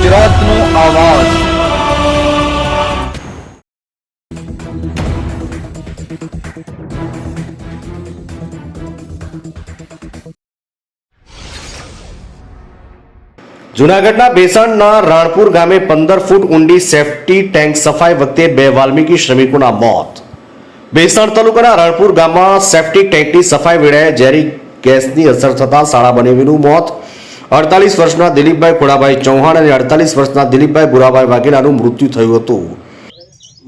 ગુજરાતનો આવાજ। જૂનાગઢના ભેસાણના રાણપુર ગામે 15 ફૂટ ઊંડી સેફટી ટેન્ક સફાઈ વખતે 2 વાલ્મીકી શ્રમિકોના મોત। ભેસાણ તાલુકાના રાણપુર ગામમાં સેફટી ટેન્કની સફાઈ વેળાએ ઝેરી ગેસની અસર થતાં શાળા બનેવીનું મોત। 48 વર્ષના દિલીપભાઈ ખોડાભાઈ ચૌહાણ અને 48 વર્ષના દિલીપભાઈ બુરાભાઈ વાઘેલાનું મૃત્યુ થયું હતું।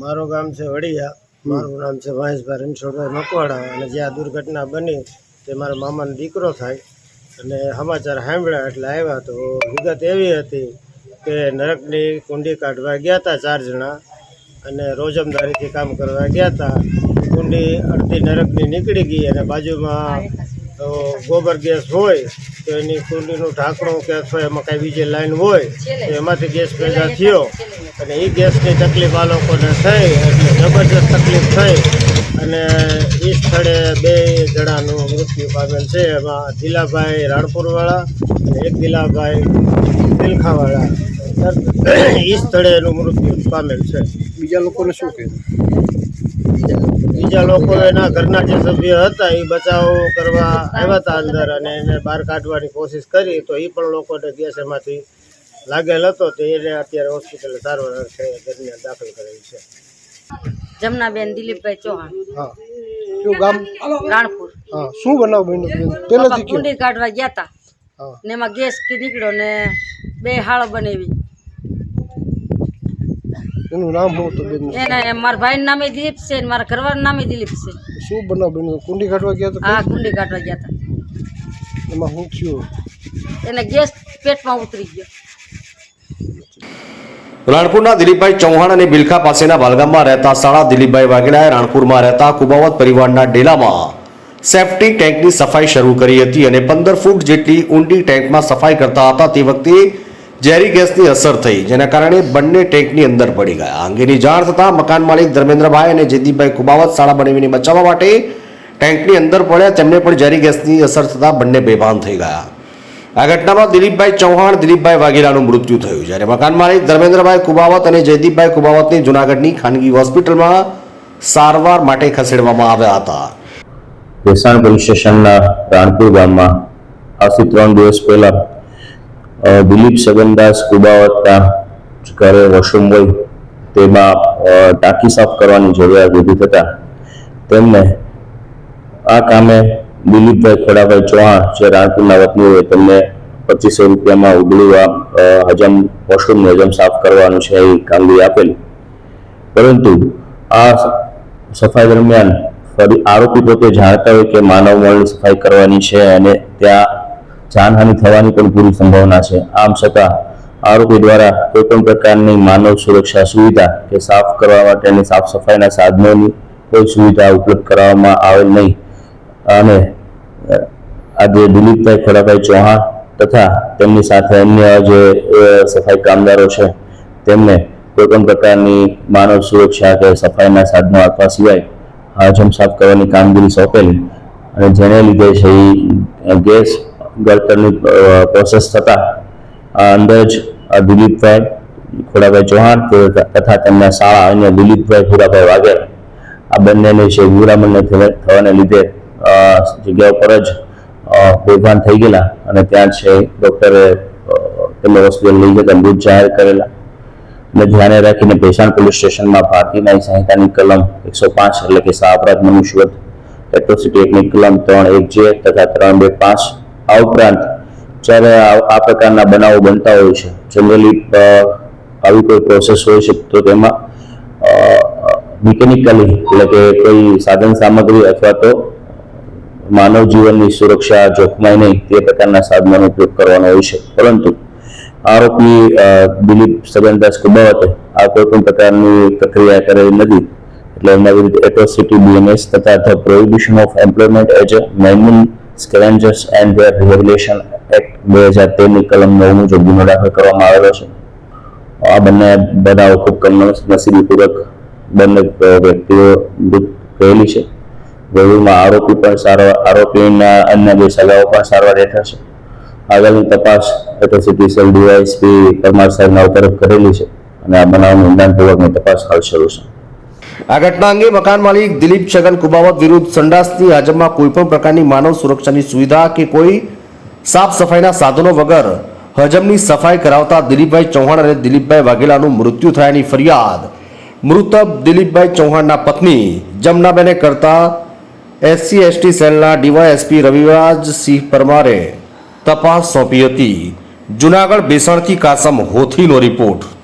મારું ગામ છે વડિયા, મારું નામ છે મહેશભાઈ રણછોડભાઈ મકવાડા અને જે આ દુર્ઘટના બની તે મારા મામાનો દીકરો થાય અને સમાચાર સાંભળ્યા એટલે આવ્યા તો વિગત એવી હતી કે નરકની કુંડી કાઢવા ગયા હતા 4 જણા અને રોજમદારીથી કામ કરવા ગયા હતા। કુંડી અડધી નરકની નીકળી ગઈ અને બાજુમાં ગોબર ગેસ હોય તો એની કુંડીનું ઢાંકણું કે અથવા એમાં કાંઈ બીજી લાઈન હોય તો એમાંથી ગેસ પેદા થયો અને એ ગેસની તકલીફ આ લોકોને થઈ એટલે જબરજસ્ત તકલીફ થઈ અને એ સ્થળે 2 જણાનું મૃત્યુ પામેલ છે। એમાં દિલાભાઈ રાણપુરવાળા અને એક દિલાભાઈ દિલખાવાળા એ સ્થળે એનું મૃત્યુ પામેલ છે। બીજા લોકોને શું કહે? બીજા લોકો એના ઘરના જે સભ્ય હતા એ બચાવ કરવા આવ્યા હતા અંદર અને એને બહાર કાઢવાની કોશિશ કરી તો એ પણ લોકોને ગેસ એમાંથી લાગેલ હતો તો એને અત્યારે હોસ્પિટલે સારવાર દરમિયાન દાખલ કરેલ છે। જમનાબેન દિલીપભાઈ ચૌહાણ। હા, શું ગામ? રાણપુર। હા, શું બનાવ બન્યો પહેલાથી કયો? કુંડી કાઢવા ગયા હતા હા, ને એમાં ગેસ નીકળ્યો ને 2 હાળો બનાવી। એનું નામ શું હતું બેન? એને મારા ભાઈનું નામે દિલીપ છે ને મારા ઘરવાળાનું નામે દિલીપ છે। શું બનાવ બન્યો? કુંડી કાઢવા ગયા હતા? હા, કુંડી કાઢવા ગયા હતા। એમાં શું થયું? એને ગેસ પેટમાં ઉતરી ગયો। રાણપુરના દિલીપભાઈ ચૌહાણ અને બિલખા પાસેના બાલગામમાં રહેતા શાળા દિલીપભાઈ વાઘેલાએ રાણપુરમાં રહેતા કુબાવત પરિવારના ડેલામાં સેફટી ટેન્કની સફાઈ શરૂ કરી હતી અને 15 ફૂટ જેટલી ઊંડી ટેન્કમાં સફાઈ કરતા હતા તે વખતે ઝેરી ગેસની અસર થઈ જેના કારણે બંને ટેન્કની અંદર પડી ગયા। આ અંગેની જાણ થતાં મકાન માલિક ધર્મેન્દ્રભાઈ અને જયદીપભાઈ કુબાવત શાળા બનાવીને બચાવવા માટે ટેન્કની અંદર પડ્યા। તેમને પણ ઝેરી ગેસની અસર થતાં બંને બેભાન થઈ ગયા। આ ઘટનામાં દિલીપભાઈ ચૌહાણ દિલીપભાઈ વાઘેલાનું મૃત્યુ થયું જ્યારે મકાન માલિક ધર્મેન્દ્રભાઈ કુબાવત અને જયદીપભાઈ કુબાવતને જૂનાગઢની ખાનગી હોસ્પિટલમાં સારવાર માટે ખસેડવામાં આવ્યા હતા। ભેસાણ પોલીસ સ્ટેશનના રાણપુર ગામમાં આજથી 3 દિવસ પહેલા દિલીપ સગનદાસ કુબાવતના ઘરે વોશરૂમ હોય તેમાં ટાંકી સાફ કરવાની જરૂરિયાત ઊભી થતાં તેમને આ કામે દિલીપભાઈ ખોડાભાઈ ચૌહાણ જે રાણપુરના વતની હોય તેમને 2500 રૂપિયામાં ઉબળું વોશરૂમનું હજમ સાફ કરવાનું છે એ કામગીરી આપેલી, પરંતુ આ સફાઈ દરમિયાન ફરી આરોપી પોતે જાણતા હોય કે માનવ મળની સફાઈ કરવાની છે અને ત્યાં જાનહાનિ થવાની પણ પૂરી સંભાવના છે। આમ છતાં આરોપી દ્વારા કોઈપણ પ્રકારની માનવ સુરક્ષા સુવિધા કે સાફ કરવા માટેની સાફ સફાઈના સાધનોની કોઈ સુવિધા ઉપલબ્ધ કરવામાં આવેલ નહીં અને આજે દિલીપભાઈ ખોડાભાઈ ચૌહાણ તથા તેમની સાથે અન્ય જે સફાઈ કામદારો છે તેમને કોઈપણ પ્રકારની માનવ સુરક્ષા કે સફાઈના સાધનો આપવા સિવાય હજમ સાફ કરવાની કામગીરી સોંપેલી અને જેને લીધે છે એ ગેસ ગળતરની પ્રોસેસ થતાં અંદર જ દિલીપભાઈ ખોડાભાઈ ચૌહાણ તથા તેમના શાળા અને દિલીપભાઈ ખોડાભાઈ વાઘેલા આ બંનેને છે ગુરામણને થવાને લીધે જગ્યા ઉપર જ બેભાન થઈ ગયેલા અને ત્યાં છે ડૉક્ટરે તેમને હોસ્પિટલ લઈ જતા મૃત જાહેર કરેલા અને ધ્યાને રાખીને ભેસાણ પોલીસ સ્ટેશનમાં ભારતીય ન્યાય સંહિતાની કલમ 105 એટલે કે સહ-અપરાધ મનુષ્યવધ એટ્રોસિટી એક્ટની કલમ 3(1)J તથા 3(2)(5) આ ઉપરાંત જ્યારે આ પ્રકારના બનાવો બનતા હોય છે જનરલી આવી કોઈ પ્રોસેસ હોય છે તો તેમાં મિકેનિકલી એટલે કે કોઈ સાધન સામગ્રી અથવા તો માનવ જીવનની સુરક્ષા જોખમાય નહીં તે પ્રકારના સાધનોનો ઉપયોગ કરવાનો હોય છે, પરંતુ આરોપી દિલીપ સગનદાસ કુબાવતે આ કોઈ પણ પ્રકારની પ્રક્રિયા કરેલી નથી એટલે એમના વિરુદ્ધ એટ્રોસિટી BNS તથા the prohibition of employment as a main scavengers and their rehabilitation act 2013 ની કલમ 9 મુજબ ગુનો દાખલ કરવામાં આવેલો છે। આ બંને બનાવો ખૂબ કમનસીબીપૂર્વક બંને વ્યક્તિઓ મૃત ગયેલી છે। વધુમાં આરોપીના અન્ય 2 સગાઓ પણ સારવાર હેઠળ છે। આગળની તપાસ એટ્રોસિટી સેલ ડીવાયએસપી પરમાર સાહેબના તરફ કરેલી છે અને આ બનાવની ઊંડાણપૂર્વકની તપાસ હાલ શરૂ છે. આ ઘટના અંગે મકાન માલિક દિલીપ છગન કુબાવત વિરુદ્ધ સંડાસની હાજરમાં કોઈપણ પ્રકારની માનવ સુરક્ષાની સુવિધા કે કોઈ સાફ સફાઈના સાધનો વગર હજમની સફાઈ કરાવતા દિલીપભાઈ ચૌહાણ અને દિલીપભાઈ વાઘેલાનું મૃત્યુ થયાની ફરિયાદ મૃતક દિલીપભાઈ ચૌહાણના પત્ની જમનાબેને કરતા SC/ST સેલના ડીવાયએસપી રવિરાજસિંહ પરમારે તપાસ સોંપી હતી. જુનાગઢ બેસણથી કાસમ હોથીનો રિપોર્ટ.